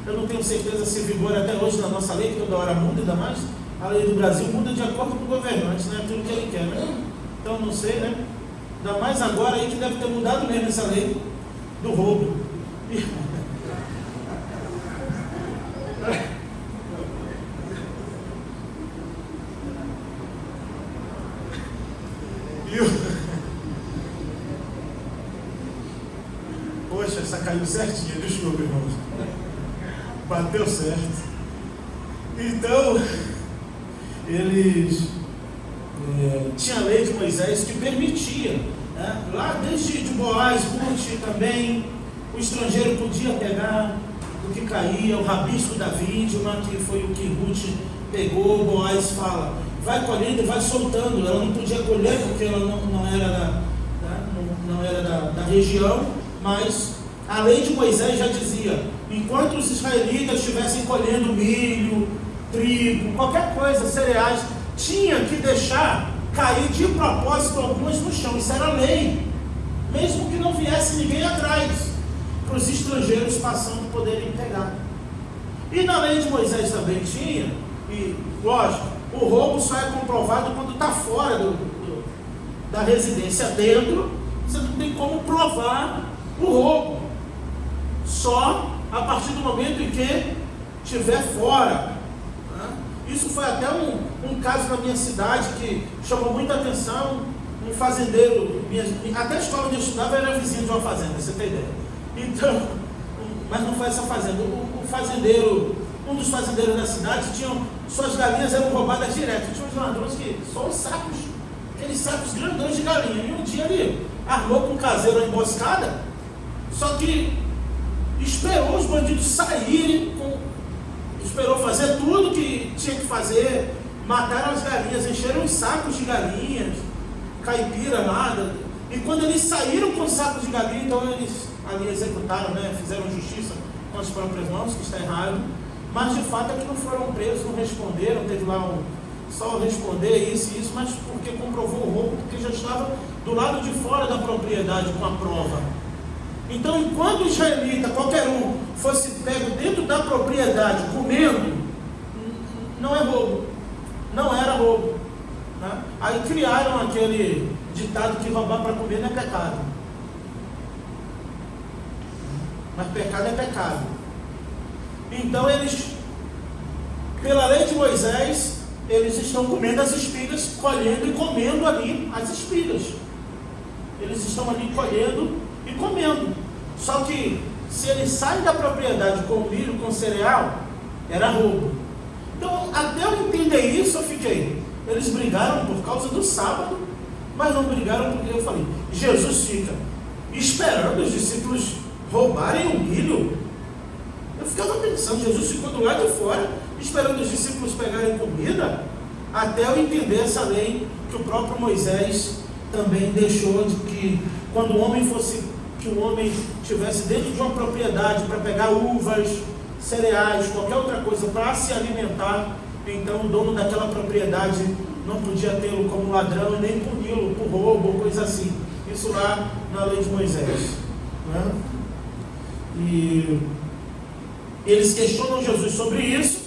eu não tenho certeza se vigora até hoje na nossa lei, que toda hora muda, ainda mais a lei do Brasil muda de acordo com o governante, né? Aquilo que ele quer, né? Então não sei, né? Ainda mais agora aí que deve ter mudado mesmo essa lei do roubo. Poxa, essa caiu certinho, desculpa, irmãos. Bateu certo. Então, eles tinha a lei de Moisés que permitia, né? Lá desde de Boaz, Ruth também, o estrangeiro podia pegar o que caía, o rabisco da vítima, que foi o que Ruth pegou. Boaz fala, vai colhendo e vai soltando. Ela não podia colher porque ela não era da região, mas a lei de Moisés já dizia, enquanto os israelitas estivessem colhendo milho, trigo, qualquer coisa, cereais, tinha que deixar cair de propósito algumas no chão. Isso era lei, mesmo que não viesse ninguém atrás, para os estrangeiros passando poderem pegar. E na lei de Moisés também tinha, e lógico, o roubo só é comprovado quando está fora da residência. Dentro, você não tem como provar o roubo, só a partir do momento em que estiver fora. Isso foi até um caso na minha cidade que chamou muita atenção. Um fazendeiro, até a escola onde eu estudava era vizinho de uma fazenda, você tem ideia? Então, mas não foi essa fazenda. O fazendeiro, um dos fazendeiros da cidade, suas galinhas eram roubadas direto. Tinha uns ladrões que só os sacos, aqueles sacos grandões de galinha. E um dia ele armou com um caseiro a emboscada, só que esperou os bandidos saírem, esperou fazer tudo que tinha que fazer, mataram as galinhas, encheram os sacos de galinhas, caipira, nada. E quando eles saíram com os sacos de galinha, então eles ali executaram, né? Fizeram justiça com as próprias mãos, que está errado. Mas de fato é que não foram presos, não responderam, teve lá só responder isso e isso, mas porque comprovou o roubo, porque já estava do lado de fora da propriedade com a prova. Então, enquanto o israelita, qualquer um, fosse pego dentro da propriedade comendo, não é roubo, não era roubo, né? Aí criaram aquele ditado que roubar para comer não é pecado, mas pecado é pecado. Então eles, pela lei de Moisés, eles estão comendo as espigas, colhendo e comendo ali as espigas. Eles estão ali colhendo e comendo. Só que se eles saem da propriedade com milho, com cereal, era roubo. Então, até eu entender isso, eu fiquei. Eles brigaram por causa do sábado, mas não brigaram porque eu falei, Jesus fica esperando os discípulos roubarem o milho. Eu ficava pensando, Jesus ficou do lado de fora, esperando os discípulos pegarem comida, até eu entender essa lei que o próprio Moisés também deixou, de que quando o homem estivesse dentro de uma propriedade para pegar uvas, cereais, qualquer outra coisa para se alimentar, então o dono daquela propriedade não podia tê-lo como ladrão e nem puni-lo por roubo ou coisa assim. Isso lá na lei de Moisés, né? E eles questionam Jesus sobre isso,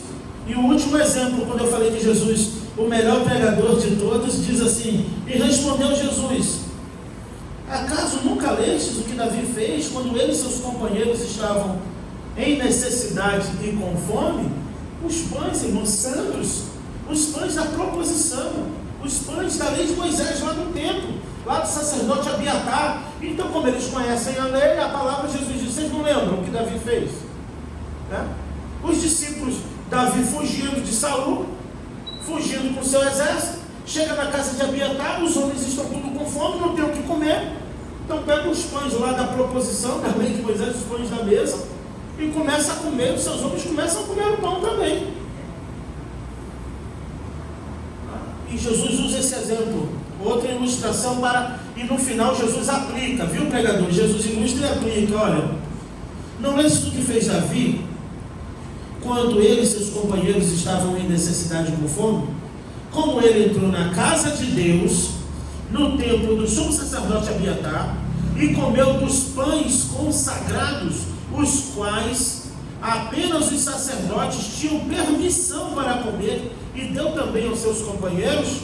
E o último exemplo, quando eu falei de Jesus, o melhor pregador de todos, diz assim: e respondeu Jesus: acaso nunca lestes o que Davi fez quando ele e seus companheiros estavam em necessidade e com fome? Os pães, irmãos santos, os pães da proposição, os pães da lei de Moisés lá no templo, lá do sacerdote Abiatar. Então, como eles conhecem a lei, a palavra de Jesus diz: vocês não lembram o que Davi fez? Né? Os discípulos, Davi fugindo de Saul, fugindo com seu exército, chega na casa de Abiatar, os homens estão tudo com fome, não tem o que comer. Então pega os pães lá da proposição, da lei de Moisés, os pães da mesa, e começa a comer, os seus homens começam a comer o pão também. E Jesus usa esse exemplo, outra ilustração e no final Jesus aplica, viu, pregador? Jesus ilustra e aplica. Olha, não é isso que fez Davi quando ele e seus companheiros estavam em necessidade com fome? Como ele entrou na casa de Deus, no templo do sumo sacerdote Abiatar, e comeu dos pães consagrados, os quais apenas os sacerdotes tinham permissão para comer, e deu também aos seus companheiros,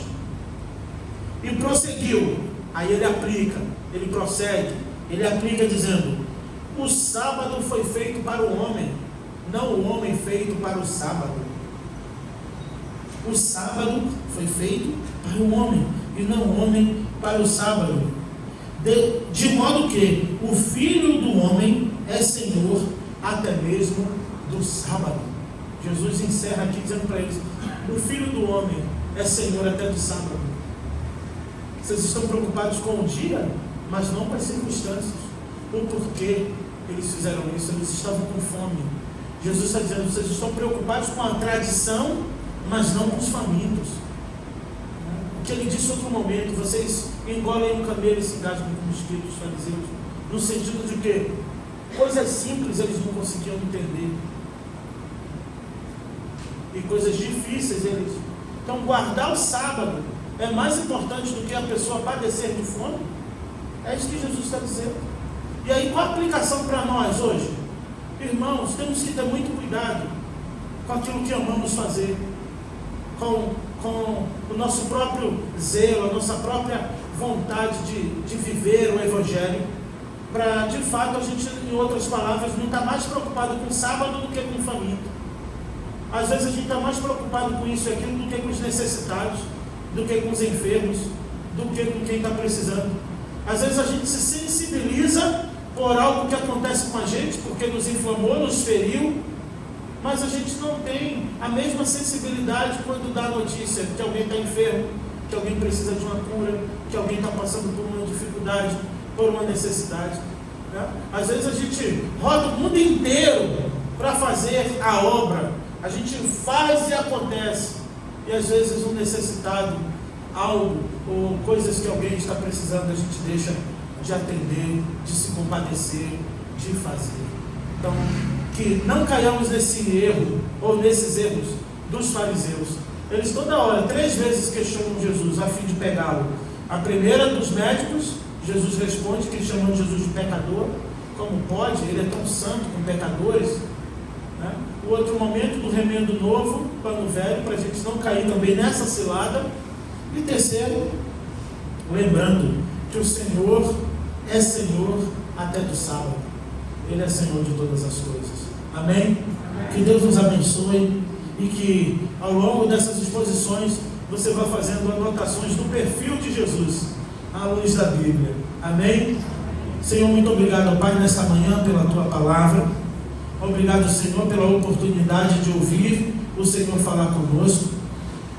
e prosseguiu. Aí ele aplica, ele prossegue, ele aplica dizendo: o sábado foi feito para o homem, não o homem feito para o sábado. O sábado foi feito para o homem, e não o homem para o sábado. De modo que o Filho do Homem é Senhor até mesmo do sábado. Jesus encerra aqui dizendo para eles: o Filho do Homem é Senhor até do sábado. Vocês estão preocupados com o dia, mas não com as circunstâncias. O porquê eles fizeram isso? Eles estavam com fome. Jesus está dizendo: vocês estão preocupados com a tradição, mas não com os famintos. O que ele disse em outro momento: vocês engolem um camelo e se engasgam com mosquitos, fariseus. No sentido de que coisas simples eles não conseguiam entender, e coisas difíceis eles. Então, guardar o sábado é mais importante do que a pessoa padecer de fome. É isso que Jesus está dizendo. E aí, qual a aplicação para nós hoje? Irmãos, temos que ter muito cuidado com aquilo que amamos fazer, com o nosso próprio zelo, a nossa própria vontade de viver o Evangelho, para de fato a gente, em outras palavras, não está mais preocupado com o sábado do que com o faminto. Às vezes a gente está mais preocupado com isso e aquilo do que com os necessitados, do que com os enfermos, do que com quem está precisando. Às vezes a gente se sensibiliza por algo que acontece com a gente, porque nos inflamou, nos feriu, mas a gente não tem a mesma sensibilidade quando dá a notícia que alguém está enfermo, que alguém precisa de uma cura, que alguém está passando por uma dificuldade, por uma necessidade. Né? Às vezes a gente roda o mundo inteiro para fazer a obra, a gente faz e acontece, e às vezes um necessitado, algo ou coisas que alguém está precisando, a gente deixa de atender, de se compadecer, de fazer. Então, que não caiamos nesse erro, ou nesses erros dos fariseus. Eles toda hora, 3 vezes questionam Jesus, a fim de pegá-lo. A primeira dos médicos, Jesus responde que chamam Jesus de pecador. Como pode? Ele é tão santo com pecadores. Né? O outro momento do remendo novo, pano velho, para a gente não cair também nessa cilada. E terceiro, lembrando que o Senhor é Senhor até do sábado. Ele é Senhor de todas as coisas. Amém? Amém? Que Deus nos abençoe e que ao longo dessas exposições você vá fazendo anotações do perfil de Jesus à luz da Bíblia. Amém? Senhor, muito obrigado, Pai, nesta manhã pela Tua palavra. Obrigado, Senhor, pela oportunidade de ouvir o Senhor falar conosco.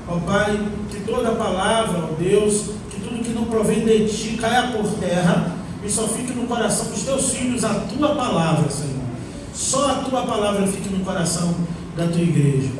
Ó Pai, que toda palavra, ó Deus, que tudo que não provém de Ti caia por terra e só fique no coração dos Teus filhos a Tua palavra, Senhor. Só a Tua palavra fique no coração da Tua igreja.